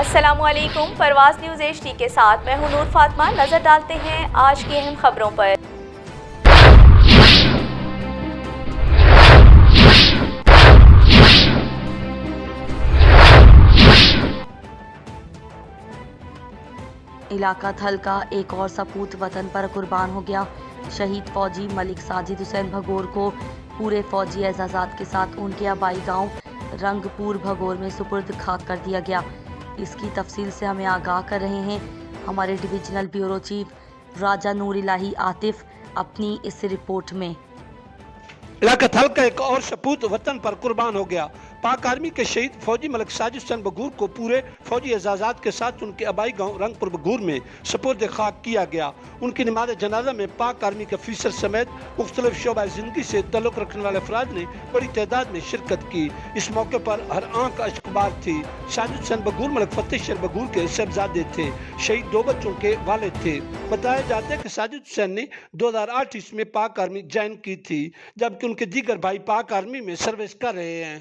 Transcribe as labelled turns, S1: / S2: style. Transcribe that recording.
S1: السلام علیکم، پرواز نیوز HD کے ساتھ میں ہوں نور فاطمہ۔ نظر ڈالتے ہیں آج کی اہم خبروں پر۔
S2: علاقہ تھل کا ایک اور سپوت وطن پر قربان ہو گیا۔ شہید فوجی ملک ساجد حسین بھگور کو پورے فوجی اعزازات کے ساتھ ان کے آبائی گاؤں رنگ پور بھگور میں سپرد خاک کر دیا گیا۔ اس کی تفصیل سے ہمیں آگاہ کر رہے ہیں ہمارے ڈویژنل بیورو چیف راجہ نور الہی عاطف اپنی اس رپورٹ میں۔
S3: علاقہ تھل کا ایک اور سپوت وطن پر قربان ہو گیا۔ پاک آرمی کے شہید فوجی ملک ساجد حسین بھگور کو پورے فوجی اعزازات کے ساتھ ان کے آبائی گاؤں رنگ پور بھگور میں سپرد خاک کیا گیا۔ ان کی نماز جنازہ میں پاک آرمی کے افسر سمیت مختلف شعبہ زندگی سے تعلق رکھنے والے افراد نے بڑی تعداد میں شرکت کی۔ اس موقع پر ہر آنکھ اشک بار تھی۔ ساجد حسین بھگور ملک فتح شیر بھگور کے صاحبزادے تھے۔ شہید 2 بچوں کے والد تھے۔ بتایا جاتا ہے کہ ساجد حسین نے 2008 میں پاک آرمی جوائن کی تھی، جبکہ ان کے دیگر بھائی پاک آرمی میں سروس کر رہے ہیں۔